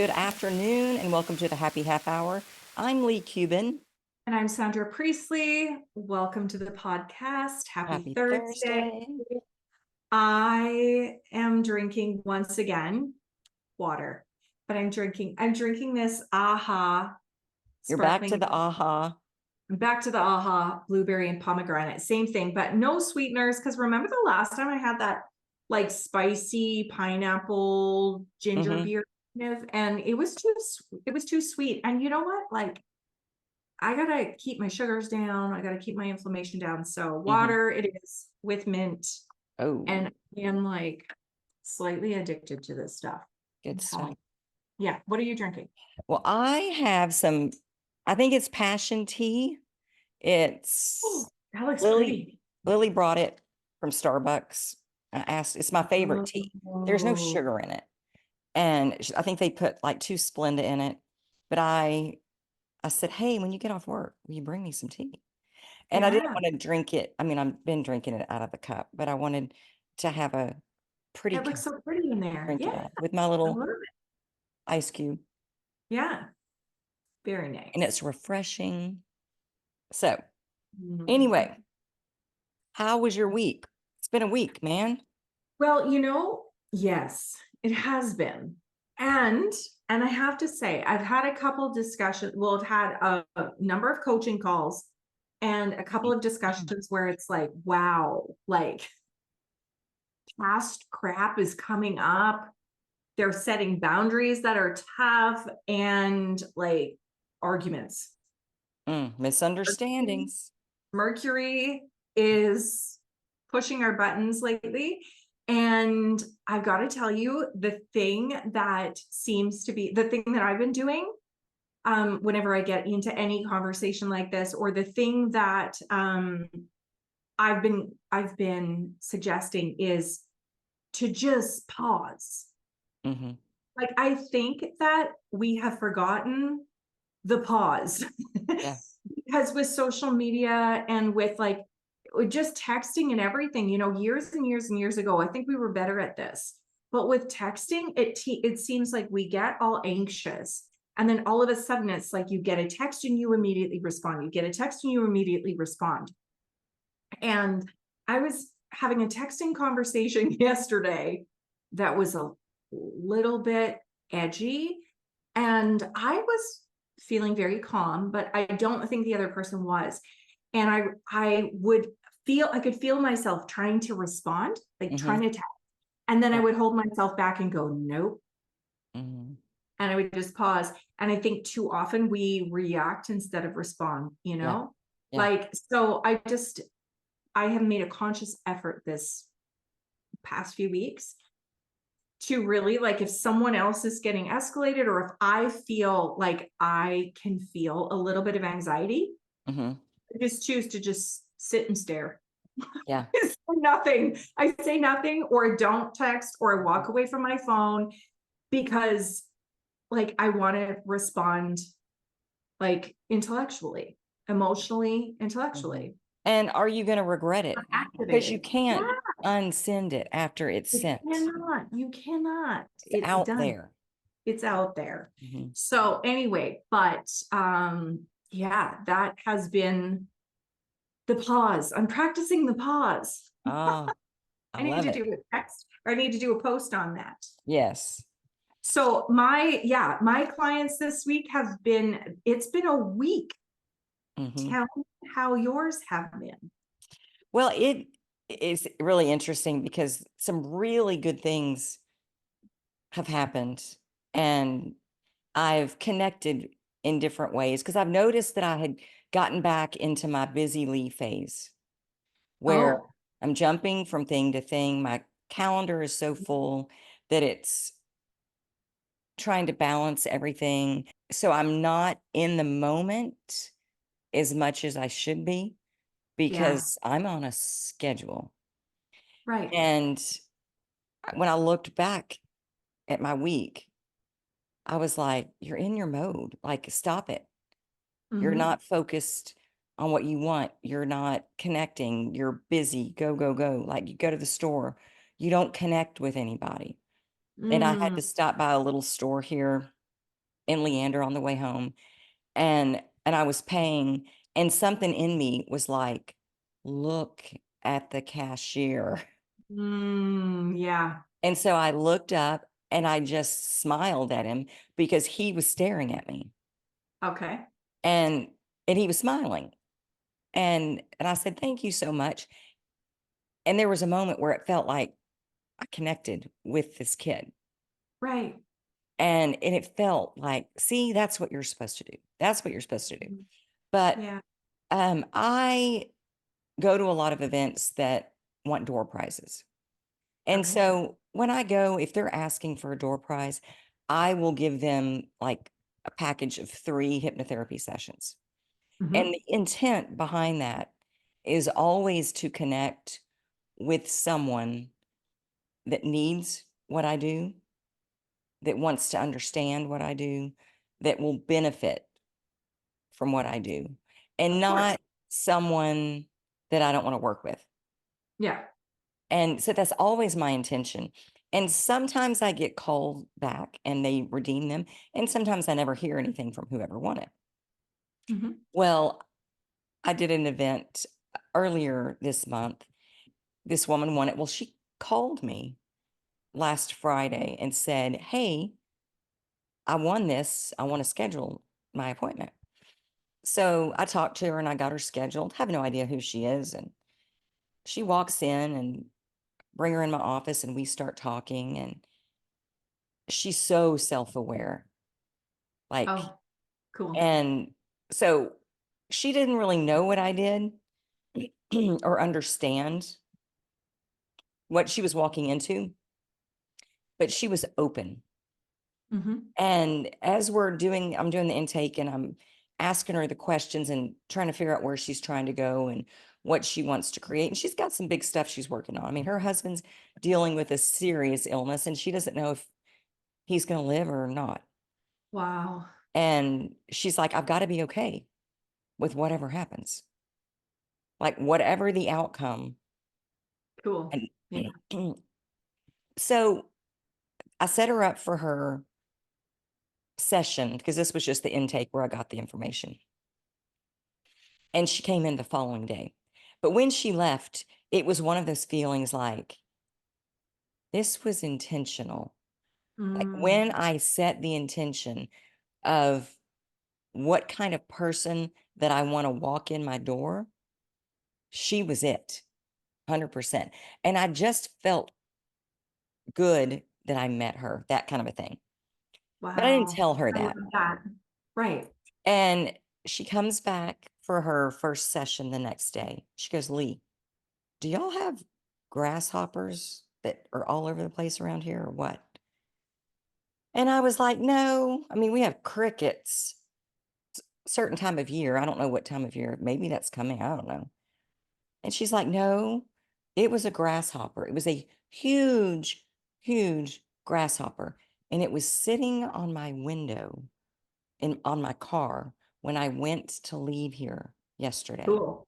Good afternoon and welcome to the Happy Half Hour. I'm Leigh Kubin. And I'm Sandra Priestley. Welcome to the podcast. Happy Thursday. I am drinking once again water, but I'm drinking this AHA. You're back to the AHA. I'm back to the AHA blueberry and pomegranate. Same thing, but no sweeteners. Because remember the last time I had that like spicy pineapple ginger beer, and it was too sweet. And you know what? Like, I gotta keep my sugars down. I gotta keep my inflammation down. So water it is with mint. Oh, and I am like slightly addicted to this stuff. good stuff. Yeah. What are you drinking? Well, I have some, I think it's passion tea. It's That looks Lily. pretty. Lily brought it from Starbucks. I asked, it's my favorite tea. There's no sugar in it. And I think they put like 2 Splenda in it. But I said, hey, when you get off work, will you bring me some tea? And I didn't want to drink it. I mean, I've been drinking it out of the cup, but I wanted to have a pretty It looks so pretty in there. drink it Yeah. out with my little ice cube. Yeah. Very nice. And it's refreshing. So anyway, how was your week? It's been a week, man. Well, yes, it has been. And I have to say, I've had a couple discussions. Well, I've had a number of coaching calls and a couple of discussions where it's like, wow, like past crap is coming up. They're setting boundaries that are tough and like arguments. Misunderstandings. Mercury is pushing our buttons lately. And I've got to tell you, the thing that seems to be the thing that I've been doing whenever I get into any conversation like this, or the thing that I've been suggesting is to just pause. Like, I think that we have forgotten the pause. Yeah. Because with social media and with like just texting and everything, years and years and years ago, I think we were better at this. But with texting, it seems like we get all anxious. And then all of a sudden, it's like you get a text and you immediately respond. You get a text and you immediately respond. And I was having a texting conversation yesterday that was a little bit edgy. And I was feeling very calm, but I don't think the other person was. And I could feel myself trying to respond, like trying to text. And then I would hold myself back and go, nope. And I would just pause. And I think too often we react instead of respond, Yeah. Like, so I have made a conscious effort this past few weeks to really, like, if someone else is getting escalated, or if I feel like I can feel a little bit of anxiety, I just choose to just sit and stare. Yeah. I say nothing, or don't text, or I walk away from my phone, because like I want to respond like intellectually, emotionally, intellectually. And are you going to regret it? Because you can't unsend it after it's sent. You cannot. It's out done. there. It's out there. So anyway, but yeah, that has been the pause. I'm practicing the pause. I need to do a text, or I need to do a post on that. Yes. So my clients this week it's been a week. Tell me how yours have been. Well, it is really interesting because some really good things have happened, and I've connected in different ways, because I've noticed that I had gotten back into my busy Leigh phase where I'm jumping from thing to thing. My calendar is so full that it's trying to balance everything. So I'm not in the moment as much as I should be, because I'm on a schedule. Right. And when I looked back at my week, I was like, you're in your mode. Like, stop it. You're not focused on what you want. You're not connecting. You're busy. Go, go, go. Like, you go to the store, you don't connect with anybody. And I had to stop by a little store here in Leander on the way home, and I was paying, and something in me was like, "Look at the cashier." Yeah. And so I looked up and I just smiled at him because he was staring at me, Okay. and he was smiling. And I said, "Thank you so much." And there was a moment where it felt like I connected with this kid. Right. And it felt like, see, that's what you're supposed to do. That's what you're supposed to do. Mhm. But Yeah. I go to a lot of events that want door prizes. And Okay. so when I go, if they're asking for a door prize, I will give them like a package of 3 hypnotherapy sessions. And Mhm. the intent behind that is always to connect with someone that needs what I do, that wants to understand what I do, that will benefit from what I do, and Of course. not someone that I don't want to work with. Yeah. And so that's always my intention. And sometimes I get called back and they redeem them. And sometimes I never hear anything from whoever won it. Mhm. Well, I did an event earlier this month. This woman won it. Well, she called me last Friday and said, "Hey, I won this. I want to schedule my appointment." So I talked to her and I got her scheduled. Have no idea who she is. And she walks in and bring her in my office and we start talking. And she's so self-aware. Like, Oh, cool. and so she didn't really know what I did or understand what she was walking into, but she was open. Mhm. And as I'm doing the intake and I'm asking her the questions and trying to figure out where she's trying to go and what she wants to create. And she's got some big stuff she's working on. I mean, her husband's dealing with a serious illness and she doesn't know if he's going to live or not. Wow. And she's like, "I've got to be okay with whatever happens, like whatever the outcome." Cool. And Yeah. so I set her up for her session because this was just the intake where I got the information. And she came in the following day. But when she left, it was one of those feelings like, this was intentional. Like Mm. when I set the intention of what kind of person that I want to walk in my door, she was it, 100%. And I just felt good that I met her, that kind of a thing. But I didn't Wow. tell her I that. love that. Right. And she comes back for her first session the next day. She goes, "Leigh, do y'all have grasshoppers that are all over the place around here or what?" And I was like, "No, I mean, we have crickets certain time of year. I don't know what time of year. Maybe that's coming. I don't know." And she's like, "No, it was a grasshopper. It was a huge, huge grasshopper. And it was sitting on my window on my car when I went to leave here yesterday." Cool.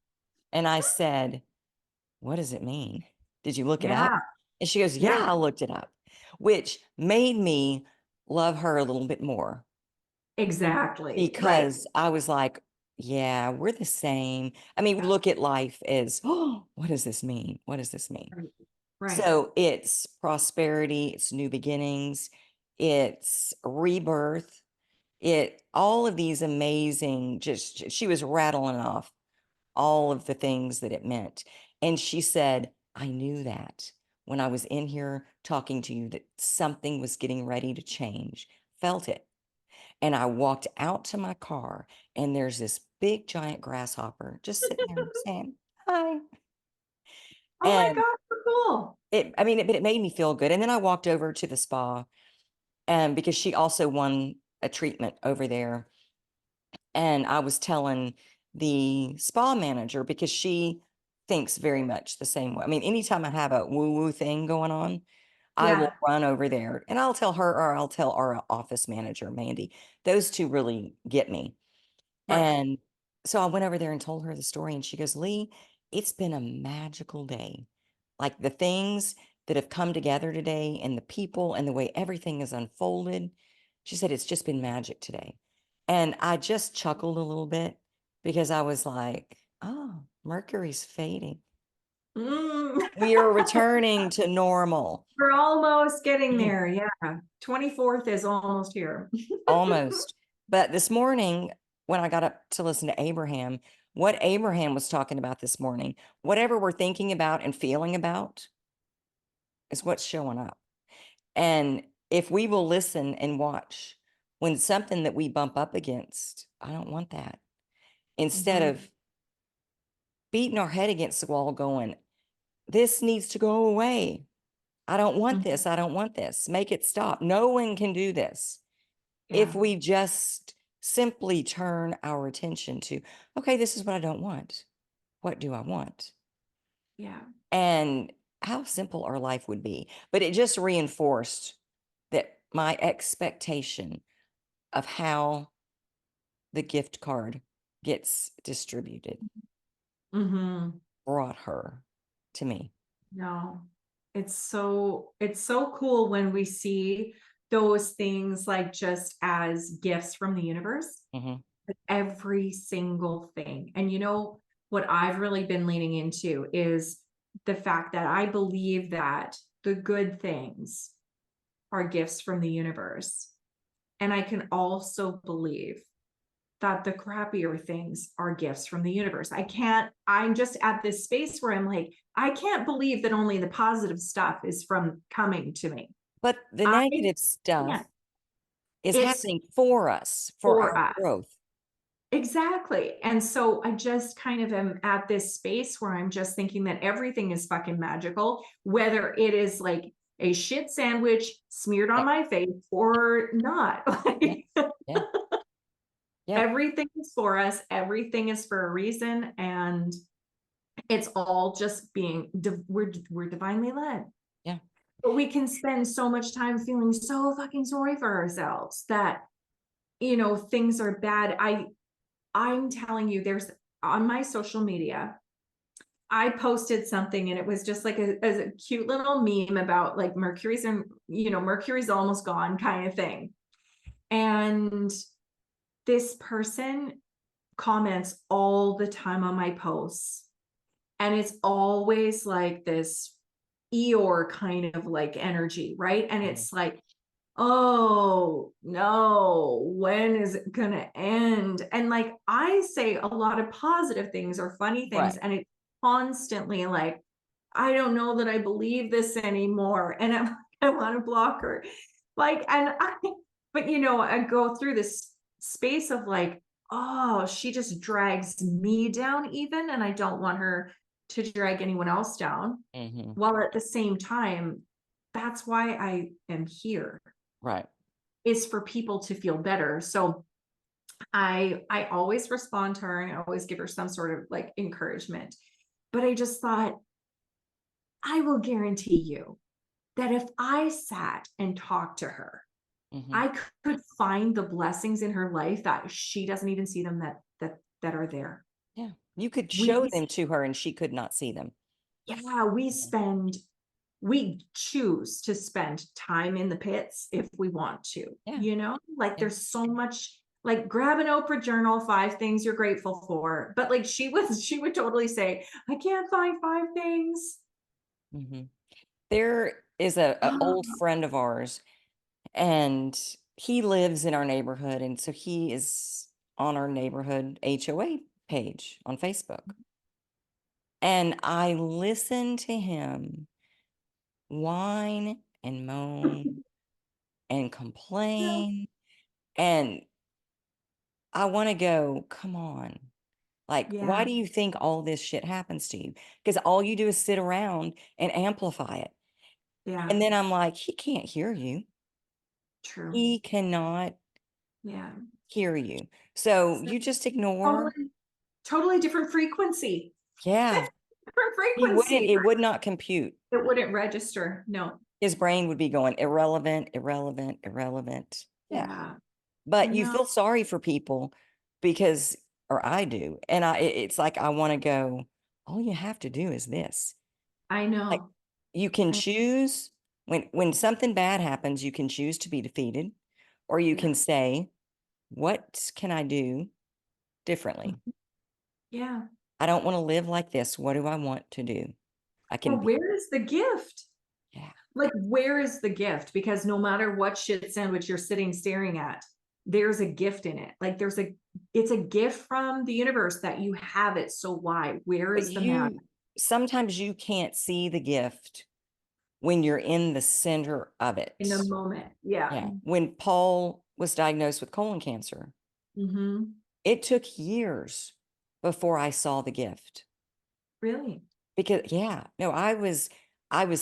And I said, "What does it mean? Did you look it up?" Yeah. And she goes, "Yeah, Yeah. I looked it up," which made me love her a little bit more Exactly. Right. because I was like, yeah, we're the same. I mean, we look at life as, oh, what does this mean? What does this mean? Right. Right. So it's prosperity, it's new beginnings, it's rebirth, all of these amazing, just she was rattling off all of the things that it meant. And she said, "I knew that when I was in here talking to you, that something was getting ready to change. Felt it." And I walked out to my car, and there's this big giant grasshopper just sitting there saying, "Hi." Oh my And god, so cool. I mean, but it made me feel good. And then I walked over to the spa, and because she also won a treatment over there. And I was telling the spa manager because she thinks very much the same way. I mean, anytime I have a woo woo thing going on, I will Yeah. run over there and I'll tell her or I'll tell our office manager, Mandy. Those two really get me. Right. And so I went over there and told her the story, and she goes, "Leigh, it's been a magical day. Like the things that have come together today and the people and the way everything is unfolded. She said, it's just been magic today. And I just chuckled a little bit because I was like, oh, Mercury's fading. Mm. We are returning to normal. We're almost getting Mm, there. Yeah. 24th is almost here. almost. But this morning, when I got up to listen to Abraham, what Abraham was talking about this morning, whatever we're thinking about and feeling about is what's showing up. And if we will listen and watch when something that we bump up against, I don't want that. Instead Mhm. of beating our head against the wall going, this needs to go away. I don't want Mhm. this. I don't want this. Make it stop. No one can do this. If Yeah. we just simply turn our attention to, okay, this is what I don't want. What do I want? Yeah. And how simple our life would be. But it just reinforced that my expectation of how the gift card gets distributed Mhm. brought her to me. No. It's so cool when we see those things like just as gifts from the universe. Hmm. Like, every single thing. And you know what I've really been leaning into is the fact that I believe that the good things are gifts from the universe. And I can also believe that the crappier things are gifts from the universe. I'm just at this space where I'm like, I can't believe that only the positive stuff is from coming to me. But the I negative stuff can't. is It's happening for us, for for our us. growth. Exactly. And so I just kind of am at this space where I'm just thinking that everything is fucking magical, whether it is like a shit sandwich smeared Yeah, on my face or not. yeah, Like, yeah, yeah, everything is for us, everything is for a reason. And it's all just being, we're divinely led. yeah. But we can spend so much time feeling so fucking sorry for ourselves that, things are bad. I'm telling you, there's on my social media, I posted something and it was just like a cute little meme about like Mercury's almost gone kind of thing. And this person comments all the time on my posts. And it's always like this Eeyore kind of like energy, right? And Mhm. it's like, oh no, when is it gonna end? And like I say a lot of positive things or funny things, Right. and it's constantly like, I don't know that I believe this anymore. And I want to block her. Like, but I go through this space of like, oh, she just drags me down even, and I don't want her to drag anyone else down. Hmm. While at the same time, that's why I am here, Right. is for people to feel better. So I always respond to her and I always give her some sort of like encouragement. But I just thought, I will guarantee you that if I sat and talked to her, Hmm. I could find the blessings in her life that she doesn't even see them, that are there. Yeah. You could We show them to her and she could not see them. Yeah, Mhm. we choose to spend time in the pits if we want to, Yeah. like Yeah. there's so much, like grab an Oprah journal, 5 things you're grateful for. But like she would totally say, I can't find 5 things. Hmm. There is a old friend of ours, and he lives in our neighborhood. And so he is on our neighborhood HOA page on Facebook. And I listen to him whine and moan and Yeah, complain. And I want to go, come on. Like, why yeah, do you think all this shit happens to you? Because all you do is sit around and amplify it. yeah, And then I'm like, he can't hear you. true. He cannot Yeah. hear you. So So you just ignore. totally, totally different frequency. Yeah. Different He wouldn't, frequency. it would not compute. It wouldn't register. No. His brain would be going irrelevant, irrelevant, irrelevant. Yeah. Yeah. I But you know. feel sorry for people because, or I do. And it's like, I want to go, all you have to do is this. I Like, know. you can I, choose when something bad happens, you can choose to be defeated, or you Yeah. can say, what can I do differently? Mhm. Yeah. I don't want to live like this. What do I want to do? I Or can be, where is the gift? yeah. Like, where is the gift? Because no matter what shit sandwich you're sitting staring at, there's a gift in it. Like it's a gift from the universe that you have it. So why? Where But is the magic? sometimes you can't see the gift when you're in the center of In the it. moment? Yeah. Yeah. When Paul was diagnosed with colon cancer, Mm-hmm. it took years before I saw the gift. Really? Because yeah, no, I was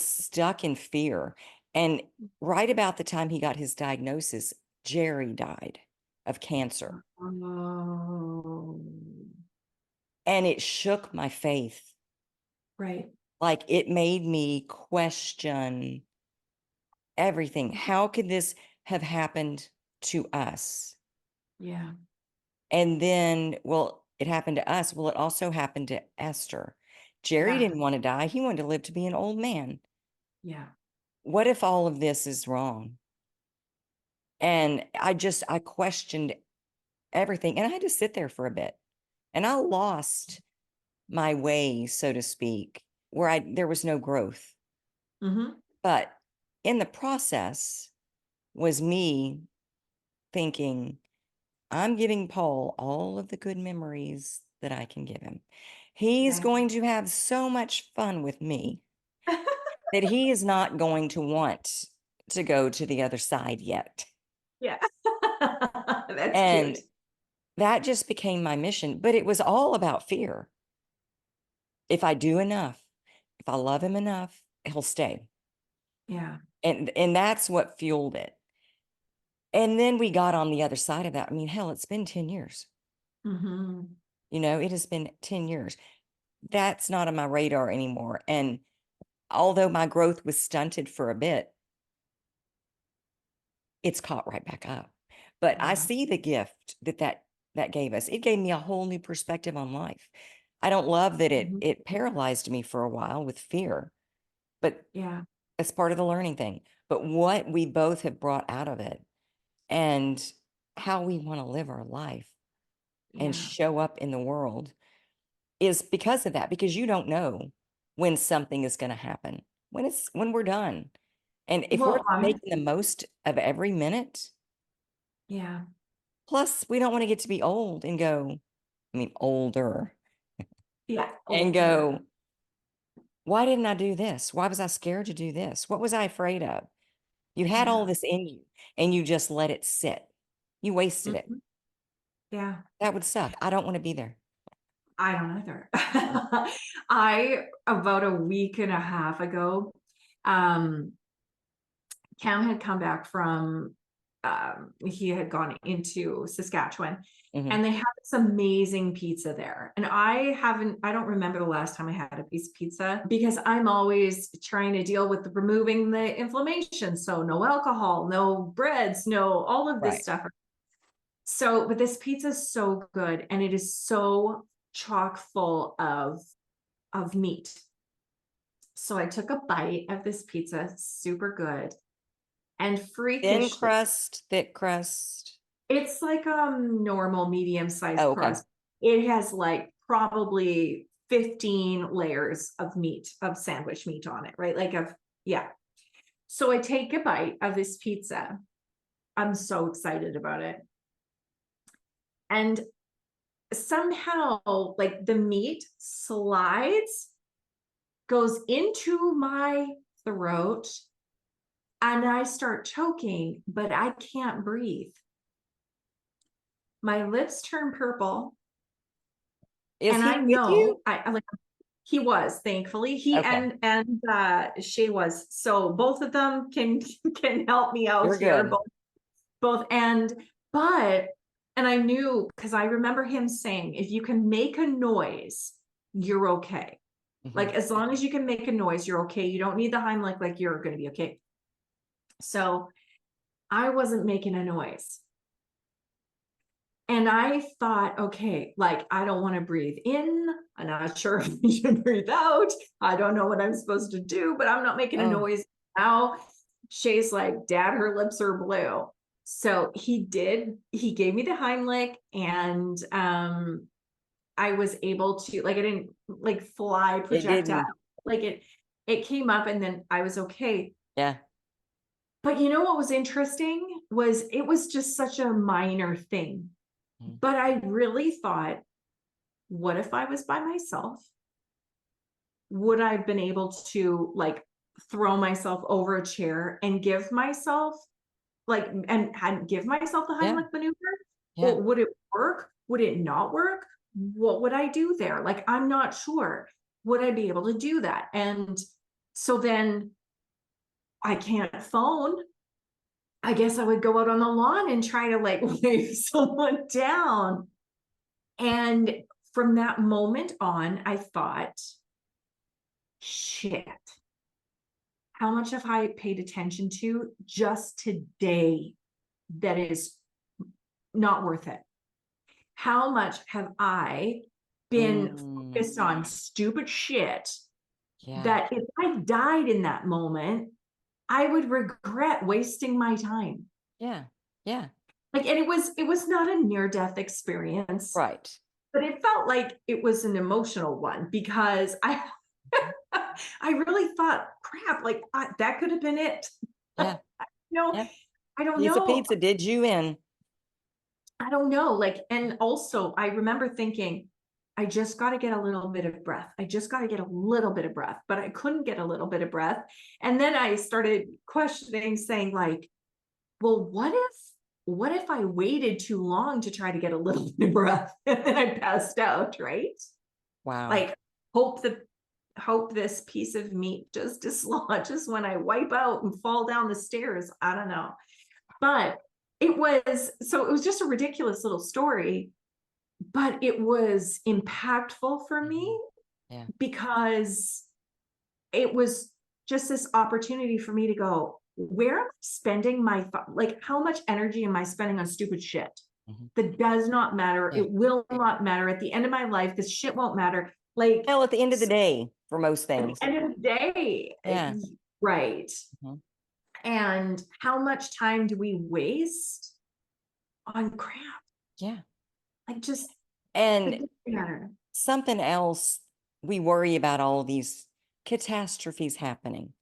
stuck in fear. And right about the time he got his diagnosis, Jerry died of cancer. Oh, And it shook my faith. right. Like it made me question everything. How could this have happened to us? Yeah. And then, well, it happened to us. Well, it also happened to Esther. Jerry Yeah. didn't want to die. He wanted to live to be an old man. Yeah. What if all of this is wrong? And I questioned everything, and I had to sit there for a bit. And I lost my way, so to speak, where there was no growth. Mm-hmm. But in the process was me thinking, I'm giving Paul all of the good memories that I can give him. He's Yeah. going to have so much fun with me that he is not going to want to go to the other side yet. Yeah. That's And cute. that just became my mission. But it was all about fear. If I do enough, if I love him enough, he'll stay. Yeah. And that's what fueled it. And then we got on the other side of that. I mean, hell, it's been 10 years. Mm-hmm. It has been 10 years. That's not on my radar anymore. And although my growth was stunted for a bit, it's caught right back up. But I Yeah. see the gift that gave us. It gave me a whole new perspective on life. I don't love that Mhm. it paralyzed me for a while with fear, but Yeah. it's part of the learning thing. But what we both have brought out of it and how we want to live our life and Yeah. show up in the world is because of that, because you don't know when something is going to happen, when we're done. And if we're Well, not making the most of every minute, yeah. plus we don't want to get to be old and go, I mean, older, Yeah. and Older. go, why didn't I do this? Why was I scared to do this? What was I afraid of? You had all Yeah. this in you and you just let it sit. You wasted it. Mhm. Yeah. That would suck. I don't want to be there. I don't either. About a week and a half ago, um, Cam had come back from, he had gone into Saskatchewan Mhm. and they have this amazing pizza there. And I don't remember the last time I had a piece of pizza because I'm always trying to deal with removing the inflammation. So no alcohol, no breads, no all of this Right. stuff. So, but this pizza is so good and it is so chock full of meat. So I took a bite of this pizza, super good. And Thin freakishly, crust, thick crust. it's like normal medium-sized Oh, okay. crust. It has like probably 15 layers of meat, of sandwich meat on it, right? Yeah. So I take a bite of this pizza. I'm so excited about it. And somehow, like the meat slides, goes into my throat, and I start choking, but I can't breathe. My lips turn purple, Is and I he with you? know I like he was, thankfully. He Okay. and Shay was. So both of them can can help me out You're here. good. Both but and I knew because I remember him saying, if you can make a noise, you're okay. Mhm. Like as long as you can make a noise, you're okay. You don't need the Heimlich, like you're gonna be okay. So I wasn't making a noise. And I thought, okay, like I don't want to breathe in. I'm not sure if you should breathe out. I don't know what I'm supposed to do, but I'm not making a Oh, noise now. Shay's like, Dad, her lips are blue. So he gave me the Heimlich, and I was able to, like, I didn't like fly It projectile. didn't. Like it came up and then I was okay. Yeah. But you know what was interesting was it was just such a minor thing. Mm. But I really thought, what if I was by myself? Would I have been able to like throw myself over a chair and give myself like and give myself the Yeah. Heimlich maneuver? Yeah. Or would it work? Would it not work? What would I do there? Like, I'm not sure. Would I be able to do that? And so then I can't phone. I guess I would go out on the lawn and try to like wave someone down. And from that moment on, I thought, shit, how much have I paid attention to just today that is not worth it? How much have I been Mm. focused on stupid shit Yeah. that if I died in that moment, I would regret wasting my time? Yeah. Yeah. Like, and it was not a near-death experience, Right. but it felt like it was an emotional one because I I really thought, crap, like that could have been it. Yeah. No, Yeah. I don't Piece of know. pizza did you in. I don't know. Like, and also I remember thinking, I just got to get a little bit of breath. I just got to get a little bit of breath, but I couldn't get a little bit of breath. And then I started questioning, saying, like, well, what if I waited too long to try to get a little bit of breath and then I passed out, right? Wow. Like, hope this piece of meat just dislodges when I wipe out and fall down the stairs. I don't know. But it was just a ridiculous little story, but it was impactful for Mhm. me Yeah. because it was just this opportunity for me to go, where am I spending like, how much energy am I spending on stupid shit Mhm. that does not matter? Yeah. It will not matter at the end of my life. This shit won't matter. Like, Well, at the end of the day, for most at the things. end of the day, Yeah. right. Mhm. And how much time do we waste on crap? Yeah. Like, just it And doesn't matter. something else, we worry about all these catastrophes happening.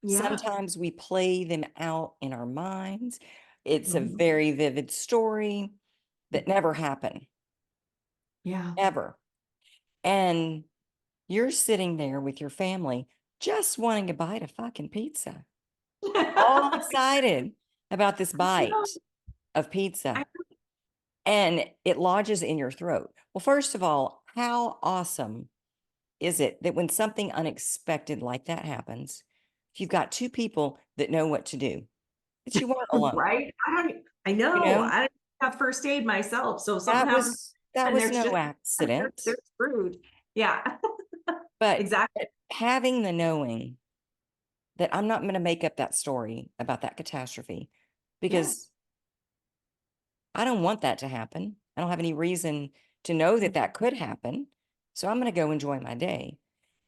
Yeah. Sometimes we play them out in our minds. It's a Mhm. very vivid story that never happened, Yeah. ever. And you're sitting there with your family just wanting to bite a fucking pizza, all excited about this bite of I pizza, and it lodges in your throat. Well, first of all, how awesome is it that when something unexpected like that happens, you've got two people that know what to do, that you weren't alone, right? I you know. know? I don't have first aid myself, so if something That happens was that and was there's no just they're accident, screwed. Yeah. but Exactly. having the knowing that I'm not gonna make up that story about that catastrophe Yeah. because I don't want that to happen. I don't have any reason to know that that could happen, so I'm gonna go enjoy my day,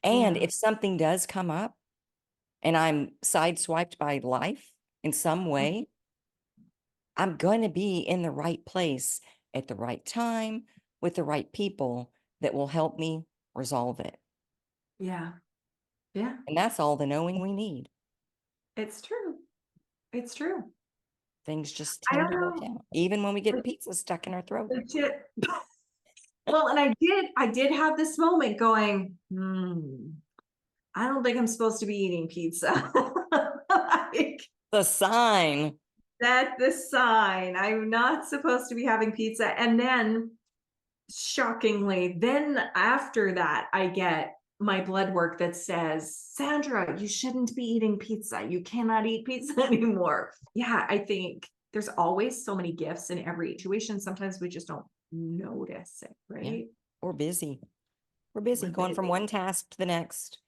and Yeah. if something does come up and I'm sideswiped by life in some way, I'm going to be in the right place at the right time with the right people that will help me resolve it. Yeah. Yeah. And that's all the knowing we need. It's true. It's true. Things just I tend don't to work know. out, even when we get Like, pizza stuck in our throat. legit. Well, and I did have this moment going, I don't think I'm supposed to be eating pizza. Like, The sign. that's the sign. I'm not supposed to be having pizza. And then, shockingly, then after that, I get my blood work that says, Sandra, you shouldn't be eating pizza. You cannot eat pizza anymore. Yeah, I think there's always so many gifts in every situation. Sometimes we just don't notice it, Yeah. right? We're busy. We're busy We're going from busy. one task to the next,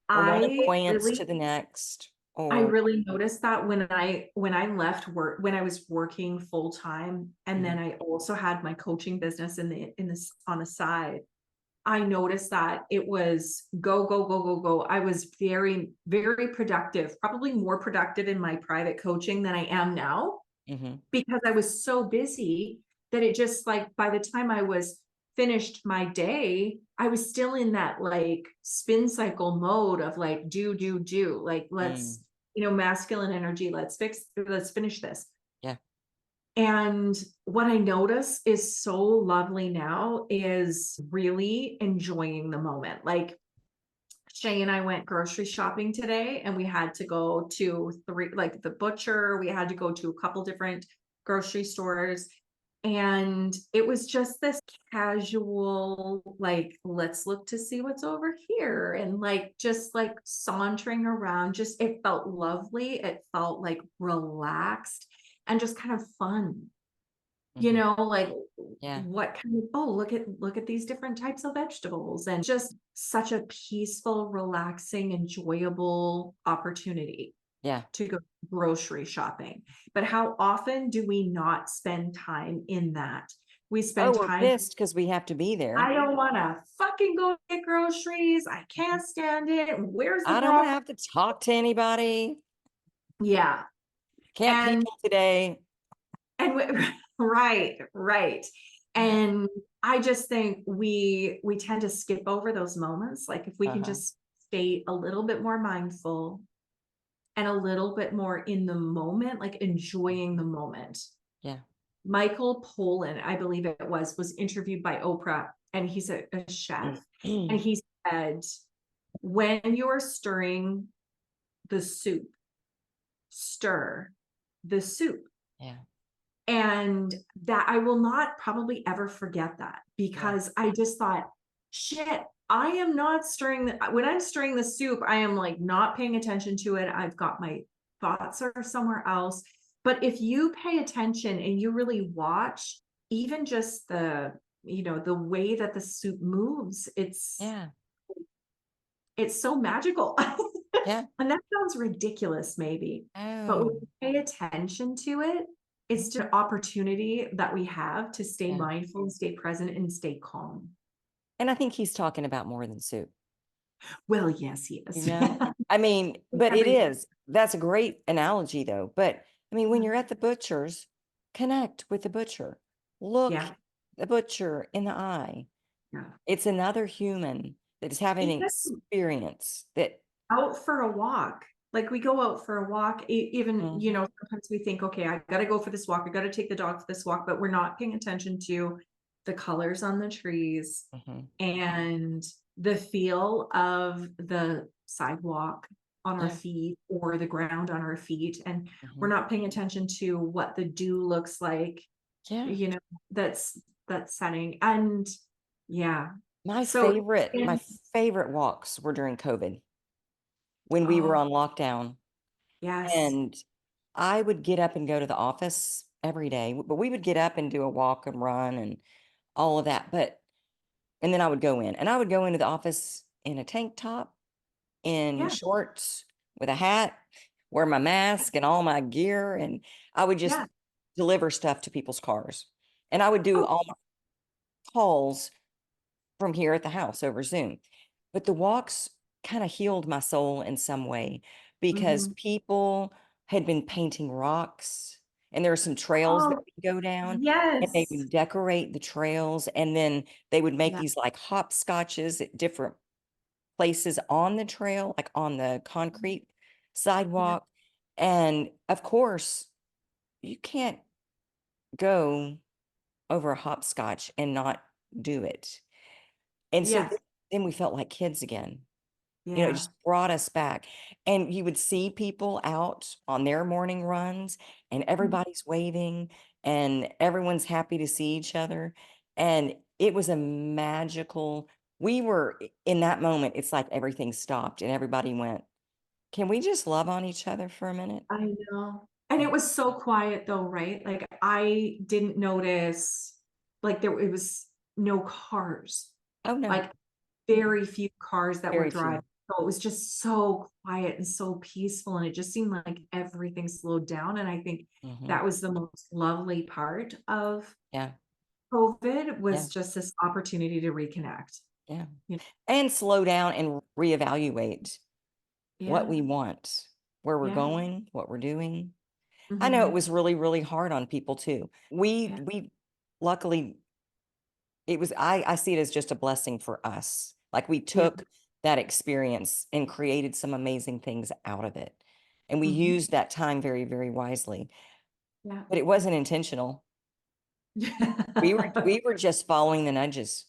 or one I annoyance really to the next, I or really noticed that when I left work, when I was working full time, and Mhm. then I also had my coaching business in this on the side. I noticed that it was go, go, go, go, go. I was very, very productive, probably more productive in my private coaching than I am now. Mhm. because I was so busy that it just like by the time I was finished my day, I was still in that like spin cycle mode of like do, like Mm. let's, masculine energy, let's finish this. Yeah. And what I notice is so lovely now is really enjoying the moment. Like Shay and I went grocery shopping today and we had to go to like the butcher. We had to go to a couple different grocery stores. And it was just this casual, like, let's look to see what's over here. And like, just like sauntering around, just it felt lovely. It felt like relaxed and just kind of fun. Mhm. Like Yeah. what kind of, oh, look at these different types of vegetables and just such a peaceful, relaxing, enjoyable opportunity Yeah. to go grocery shopping. But how often do we not spend time in that? We Oh, spend we're time, pissed because we have to be there. I don't want to fucking go get groceries. I can't stand it. Where's the I don't wanna grocery? have to talk to anybody. Yeah. Can't pee And today. right, right. And I just think we tend to skip over those moments. Like if we can Uh-huh. just stay a little bit more mindful and a little bit more in the moment, like enjoying the moment. Yeah. Michael Pollan, I believe it was interviewed by Oprah, and he's a chef. And Mm. he said, when you're stirring the soup, stir the soup. Yeah. And that I will not probably ever forget that Yeah. because I just thought, shit, I am not when I'm stirring the soup, I am like not paying attention to it. I've got my thoughts are somewhere else. But if you pay attention and you really watch, even just the way that the soup moves, Yeah. it's so magical. Yeah. And that sounds ridiculous, maybe, but when Oh, you pay attention to it, it's just an opportunity that we have to stay yeah. mindful and stay present and stay calm. And I think he's talking about more than soup, Well, yes, he you is. know? I mean, but it Everything. is. That's a great analogy though. But I mean, when you're at the butcher's, connect with the butcher. Look Yeah, the butcher in the eye. yeah. It's another human that is having an Even experience that out for a walk. Like we go out for a walk, even, Mhm. sometimes we think, okay, I got to go for this walk. I got to take the dog for this walk, but we're not paying attention to the colors on the trees Mhm. and the feel of the sidewalk on our Yeah. feet or the ground on our feet. And we're Mhm. not paying attention to what the dew looks like, Yeah. you know, that's setting. And yeah. My So, favorite my and, favorite walks were during COVID when we were oh, on lockdown, yes. and I would get up and go to the office every day, but we would get up and do a walk and run and all of that, and then I would go in, and I would go into the office in a tank top, in Yeah. shorts, with a hat, wear my mask and all my gear, and I would just Yeah. deliver stuff to people's cars, and I would do Oh, all my calls from here at the house over Zoom. But the walks kind of healed my soul in some way because mhm. people had been painting rocks and there were some trails that Oh, would go down and they yes. would decorate the trails and then they would make Yeah. these like hopscotches at different places on the trail, like on the concrete Yeah. sidewalk. And of course, you can't go over a hopscotch and not do it. And so Yes. then we felt like kids again. It Yeah. just brought us back. And you would see people out on their morning runs, and Mhm. everybody's waving, and everyone's happy to see each other. And it was a magical we were in that moment, it's like everything stopped and everybody went, "Can we just love on each other for a minute?" I know. And it Mm. was so quiet though, right? Like I didn't notice like it was no cars. Oh, no. Like very few cars that were Very driving. few. So it was just so quiet and so peaceful. And it just seemed like everything slowed down. And I think Mhm. that was the most lovely part of Yeah, COVID yeah, was just this opportunity to reconnect. yeah. You And slow down and reevaluate what Yeah, we want, where we're yeah, going, what we're doing. I know it Mhm. was really, really hard on people too. Yeah, We luckily I see it as just a blessing for us. Like we yeah, took that experience and created some amazing things out of it. And we mhm, used that time very, very wisely. yeah. But it wasn't intentional. We were just following the nudges.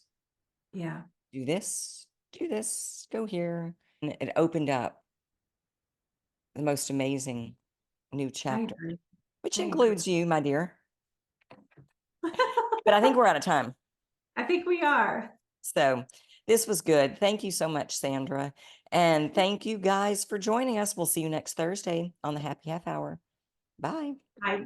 Yeah, Do this, go here. And it opened up the most amazing new I chapter, agree, which I agree. includes you, my dear. But I think we're out of time. I think we are. So this was good. Thank you so much, Sandra. And thank you guys for joining us. We'll see you next Thursday on the Happy Half Hour. Bye. I